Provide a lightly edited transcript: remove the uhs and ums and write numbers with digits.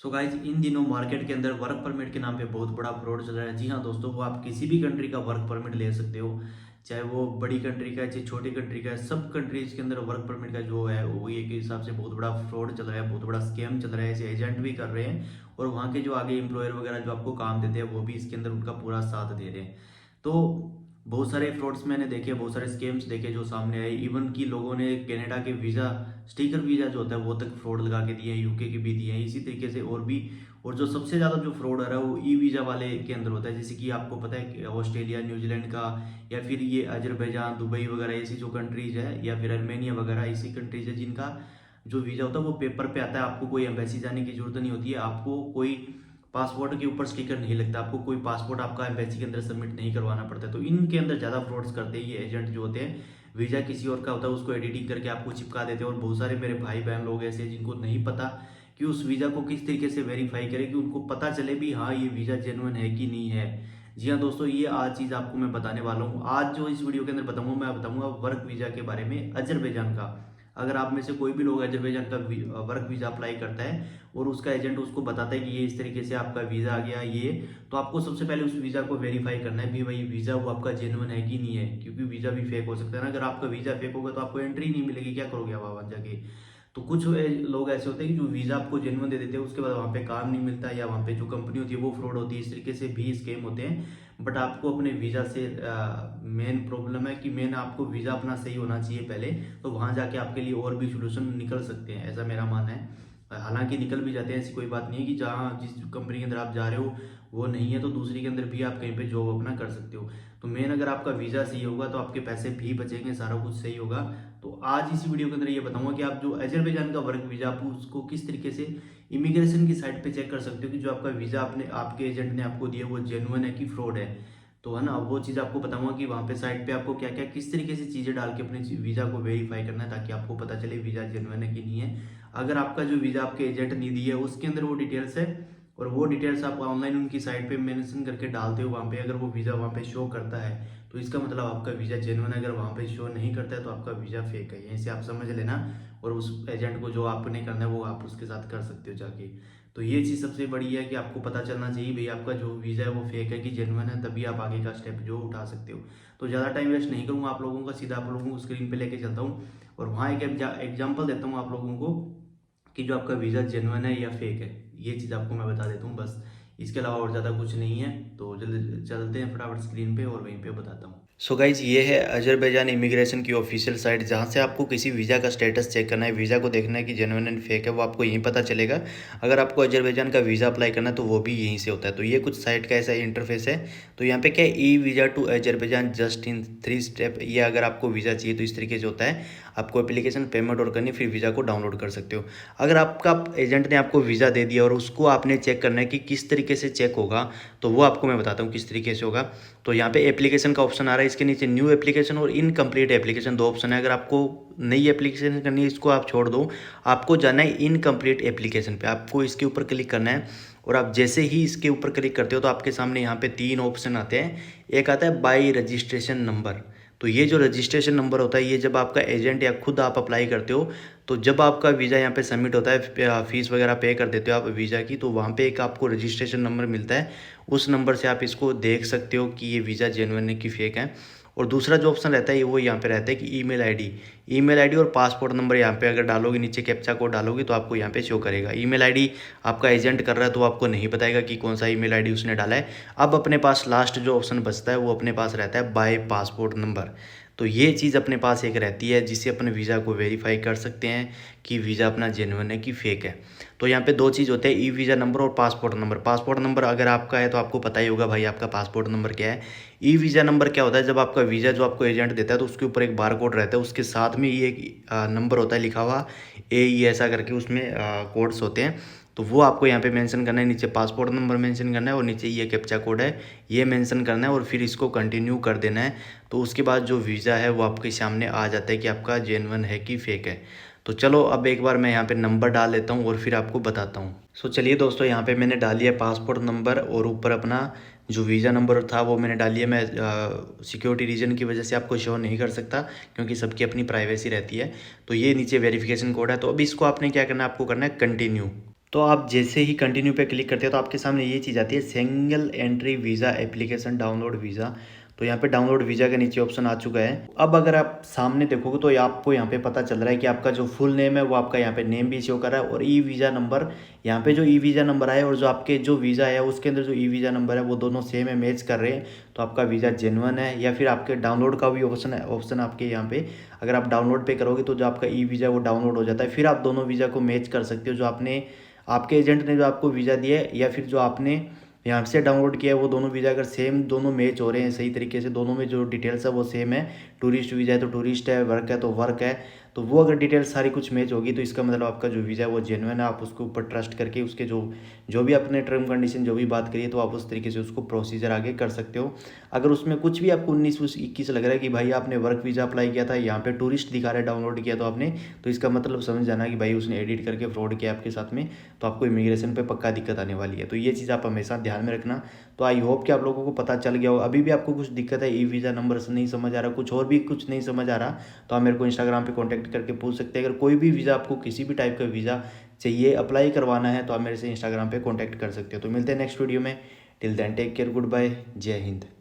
So guys in दिनों market के अंदर वर्क परमिट के नाम पे बहुत बड़ा फ्रॉड चल रहा है। जी हाँ दोस्तों, वो आप किसी भी कंट्री का वर्क परमिट ले सकते हो, चाहे वो बड़ी कंट्री का है चाहे छोटी कंट्री का है। सब कंट्रीज के अंदर वर्क परमिट का जो है वो एक हिसाब से बहुत बड़ा फ्रॉड चल रहा है, बहुत बड़ा स्कैम चल रहा है। ऐसे एजेंट भी कर रहे हैं और वहाँ के जो आगे एम्प्लॉयर वगैरह जो आपको काम देते हैं वो भी इसके अंदर उनका पूरा साथ दे रहे हैं। तो बहुत सारे फ्रॉड्स मैंने देखे, बहुत सारे स्कैम्स देखे जो सामने आए। इवन कि लोगों ने कनाडा के वीज़ा, स्टिकर वीज़ा जो होता है वो तक फ्रॉड लगा के दिए हैं, यूके के भी दिए हैं इसी तरीके से और भी। और जो सबसे ज़्यादा जो फ्रॉड आ रहा है वो ई वीज़ा वाले के अंदर होता है। जैसे कि आपको पता है कि ऑस्ट्रेलिया, न्यूजीलैंड का, या फिर ये अजरबैजान, दुबई वगैरह ऐसी जो कंट्रीज है, या फिर अर्मेनिया वगैरह ऐसी कंट्रीज है जिनका जो वीज़ा होता है वो पेपर पे आता है। आपको कोई एम्बेसी जाने की जरूरत नहीं होती है, आपको कोई पासपोर्ट के ऊपर स्टिकर नहीं लगता, आपको कोई पासपोर्ट आपका एम्बेसी के अंदर सबमिट नहीं करवाना पड़ता है। तो इनके अंदर ज़्यादा फ्रॉड्स करते हैं ये एजेंट जो होते हैं। वीज़ा किसी और का होता है, उसको एडिटिंग करके आपको चिपका देते हैं। और बहुत सारे मेरे भाई बहन लोग ऐसे हैं जिनको नहीं पता कि उस वीज़ा को किस तरीके से वेरीफाई करें कि उनको पता चले भी हाँ ये वीज़ा जेन्युइन है कि नहीं है। जी हाँ दोस्तों, ये आज चीज़ आपको मैं बताने वाला हूँ। आज जो इस वीडियो के अंदर बताऊंगा, मैं बताऊंगा वर्क वीज़ा के बारे में, अजरबैजान का। अगर आप में से कोई भी लोग अजरबैजान का वर्क वीज़ा अप्लाई करता है और उसका एजेंट उसको बताता है कि ये इस तरीके से आपका वीज़ा आ गया ये, तो आपको सबसे पहले उस वीज़ा को वेरीफाई करना है भी भाई वीज़ा वो आपका जेन्युइन है कि नहीं है। क्योंकि वीज़ा भी फेक हो सकता है ना। अगर आपका वीज़ा फेक होगा तो आपको एंट्री नहीं मिलेगी, क्या करोगे आप वहाँ जाके। तो कुछ लोग ऐसे होते हैं कि जो वीज़ा आपको जेन्युइन दे देते हैं, उसके बाद वहाँ पे काम नहीं मिलता, या वहाँ पे जो कंपनी होती है वो फ्रॉड होती है। इस तरीके से भी स्कैम होते हैं। बट आपको अपने वीज़ा से मेन प्रॉब्लम है कि मेन आपको वीज़ा अपना सही होना चाहिए पहले, तो वहाँ जाके आपके लिए और भी सोल्यूशन निकल सकते हैं, ऐसा मेरा मानना है। हालांकि निकल भी जाते हैं, ऐसी कोई बात नहीं है कि जहाँ जिस कंपनी के अंदर आप जा रहे हो वो नहीं है तो दूसरी के अंदर भी आप कहीं पे जॉब अपना कर सकते हो। तो मेन अगर आपका वीज़ा सही होगा तो आपके पैसे भी बचेंगे, सारा कुछ सही होगा। तो आज इसी वीडियो के अंदर ये बताऊंगा कि आप जो अजरबैजान का वर्क वीज़ा, आप उसको किस तरीके से इमिग्रेशन की साइट पे चेक कर सकते हो कि जो आपका वीज़ा आपने आपके एजेंट ने आपको दिया वो जेन्युइन है कि फ्रॉड है। तो है ना, वो चीज़ आपको बताऊंगा कि वहाँ पे साइट पे आपको क्या क्या किस तरीके से चीज़ें डाल के अपने वीज़ा को वेरीफाई करना है, ताकि आपको पता चले वीज़ा जेन्युइन है कि नहीं है। अगर आपका जो वीज़ा आपके एजेंट ने दी है उसके अंदर वो डिटेल्स है, और वो डिटेल्स आप ऑनलाइन उनकी साइट पे मेंशन करके डालते हो वहाँ पे, अगर वो वीज़ा वहाँ पे शो करता है तो इसका मतलब आपका वीज़ा जेन्युइन है। अगर वहाँ पे शो नहीं करता है तो आपका वीज़ा फेक है, यहीं से आप समझ लेना। और उस एजेंट को जो आपने करना है वो आप उसके साथ कर सकते हो जाके। तो ये चीज़ सबसे बड़ी है कि आपको पता चलना चाहिए भाई आपका जो वीज़ा है वो फेक है कि जेन्युइन है, तभी आप आगे का स्टेप जो उठा सकते हो। तो ज़्यादा टाइम वेस्ट नहीं करूँगा आप लोगों का, सीधा आप लोगों को स्क्रीन पे लेके चलता हूँ और वहाँ एक एग्जाम्पल देता हूँ आप लोगों को कि जो आपका वीज़ा जेन्युइन है या फेक है। ये चीज़ आपको मैं बता देता हूँ बस, इसके अलावा और ज़्यादा कुछ नहीं है। तो जल्द चलते हैं फटाफट स्क्रीन पे और वहीं पे बताता हूँ। सो गाइज, ये है अजरबैजान इमिग्रेशन की ऑफिशियल साइट, जहाँ से आपको किसी वीज़ा का स्टेटस चेक करना है, वीज़ा को देखना है कि जेन्युइन एंड फेक है, वो आपको यहीं पता चलेगा। अगर आपको अजरबैजान का वीज़ा अप्लाई करना है तो वो भी यहीं से होता है। तो ये कुछ साइट का ऐसा इंटरफेस है। तो यहाँ पे क्या है, E visa to Azerbaijan just in 3 step. ये अगर आपको वीज़ा चाहिए तो इस तरीके से होता है। आपको एप्लीकेशन पेमेंट और करनी, फिर वीज़ा को डाउनलोड कर सकते हो। अगर आपका एजेंट ने आपको वीज़ा दे दिया और उसको आपने चेक करना है कि किस तरीके से चेक होगा, तो वो आपको मैं बताता हूँ किस तरीके से होगा। तो यहाँ पे एप्लीकेशन का ऑप्शन आ रहा है, इसके नीचे न्यू एप्लीकेशन और इनकम्प्लीट एप्लीकेशन, दो ऑप्शन है। अगर आपको नई एप्लीकेशन करनी है इसको आप छोड़ दो, आपको जाना है इनकम्प्लीट एप्लीकेशन पे, आपको इसके ऊपर क्लिक करना है। और आप जैसे ही इसके ऊपर क्लिक करते हो तो आपके सामने यहाँ पे 3 ऑप्शन आते हैं। एक आता है बाई रजिस्ट्रेशन नंबर। तो ये जो रजिस्ट्रेशन नंबर होता है, ये जब आपका एजेंट या खुद आप अप्लाई करते हो, तो जब आपका वीज़ा यहाँ पे सबमिट होता है, फीस वगैरह पे कर देते हो आप वीज़ा की, तो वहाँ पे एक आपको रजिस्ट्रेशन नंबर मिलता है। उस नंबर से आप इसको देख सकते हो कि ये वीज़ा जेन्युइन है कि फेक है। और दूसरा जो ऑप्शन रहता है वो यहाँ पे रहता है कि ईमेल आईडी और पासपोर्ट नंबर यहाँ पे अगर डालोगे, नीचे कैप्चा कोड डालोगे तो आपको यहाँ पे शो करेगा। ईमेल आईडी आपका एजेंट कर रहा है तो आपको नहीं बताएगा कि कौन सा ईमेल आईडी उसने डाला है। अब अपने पास लास्ट जो ऑप्शन बचता है वो अपने पास रहता है बाय पासपोर्ट नंबर। तो ये चीज़ अपने पास एक रहती है जिससे अपने वीज़ा को वेरीफाई कर सकते हैं कि वीज़ा अपना जेन्युइन है कि फेक है। तो यहाँ पे 2 चीज़ होते हैं, ई वीज़ा नंबर और पासपोर्ट नंबर। पासपोर्ट नंबर अगर आपका है तो आपको पता ही होगा भाई आपका पासपोर्ट नंबर क्या है। ई वीज़ा नंबर क्या होता है, जब आपका वीज़ा जो आपको एजेंट देता है तो उसके ऊपर एक बार कोड रहता है, उसके साथ में ये एक नंबर होता है लिखा हुआ, AE ऐसा करके उसमें कोड्स होते हैं। तो वो आपको यहाँ पे मेंशन करना है, नीचे पासपोर्ट नंबर मेंशन करना है और नीचे ये कैप्चा कोड है ये मेंशन करना है और फिर इसको कंटिन्यू कर देना है। तो उसके बाद जो वीज़ा है वो आपके सामने आ जाता है कि आपका जेन्युइन है कि फेक है। तो चलो अब एक बार मैं यहाँ पे नंबर डाल लेता हूँ और फिर आपको बताता हूँ। सो चलिए दोस्तों, यहाँ पे मैंने डाल लिया पासपोर्ट नंबर और ऊपर अपना जो वीज़ा नंबर था वो मैंने डाल लिया। मैं सिक्योरिटी रीजन की वजह से आपको शो नहीं कर सकता क्योंकि सबकी अपनी प्राइवेसी रहती है। तो ये नीचे वेरिफिकेशन कोड है। तो अब इसको आपने क्या करना है, आपको करना है कंटिन्यू। तो आप जैसे ही कंटिन्यू पे क्लिक करते हो तो आपके सामने ये चीज़ आती है, single entry visa application download visa. तो यहाँ पे डाउनलोड वीज़ा के नीचे ऑप्शन आ चुका है। अब अगर आप सामने देखोगे तो आपको यहाँ पे पता चल रहा है कि आपका जो फुल नेम है वो आपका यहाँ पे नेम भी शो कर रहा है, और ई वीज़ा नंबर, यहाँ पे जो ई वीज़ा नंबर आया और जो आपके जो वीज़ा है उसके अंदर जो ई वीज़ा नंबर है वो दोनों सेम है, मैच कर रहे हैं। तो आपका वीज़ा जेन्युइन है। या फिर आपके डाउनलोड का भी ऑप्शन है, ऑप्शन आपके यहाँ पे अगर आप डाउनलोड पे करोगे तो जो आपका ई वीज़ा है वो डाउनलोड हो जाता है। फिर आप दोनों वीज़ा को मैच कर सकते हो, जो आपने आपके एजेंट ने जो आपको वीज़ा दिया है या फिर जो आपने यहाँ से डाउनलोड किया है, वो दोनों वीज़ा अगर सेम दोनों मैच हो रहे हैं सही तरीके से, दोनों में जो डिटेल्स है वो सेम है, टूरिस्ट वीज़ा है तो टूरिस्ट है, वर्क है तो वर्क है, तो वो अगर डिटेल्स सारी कुछ मैच होगी तो इसका मतलब आपका जो वीज़ा है वो जेन्युइन है। आप उसके ऊपर ट्रस्ट करके उसके जो जो भी अपने टर्म कंडीशन जो भी बात करिए तो आप उस तरीके से उसको प्रोसीजर आगे कर सकते हो। अगर उसमें कुछ भी आपको 19-21 लग रहा है कि भाई आपने वर्क वीज़ा अप्लाई किया था, यहाँ पे टूरिस्ट दिखा रहा है, डाउनलोड किया तो आपने, तो इसका मतलब समझ जाना कि भाई उसने एडिट करके फ्रॉड किया आपके साथ में, तो आपको इमिग्रेशन पे पक्का दिक्कत आने वाली है। तो ये चीज़ आप हमेशा ध्यान में रखना। तो आई होप कि आप लोगों को पता चल गया हो। अभी भी आपको कुछ दिक्कत है, ई वीज़ा नंबर से नहीं समझ आ रहा, कुछ और भी कुछ नहीं समझ आ रहा, तो आप मेरे को इंस्टाग्राम पे कांटेक्ट करके पूछ सकते हैं। अगर कोई भी वीज़ा आपको किसी भी टाइप का वीज़ा चाहिए, अप्लाई करवाना है, तो आप मेरे से इंस्टाग्राम पे कांटेक्ट कर सकते हो। तो मिलते हैं नेक्स्ट वीडियो में। Till then take care, good bye, जय हिंद।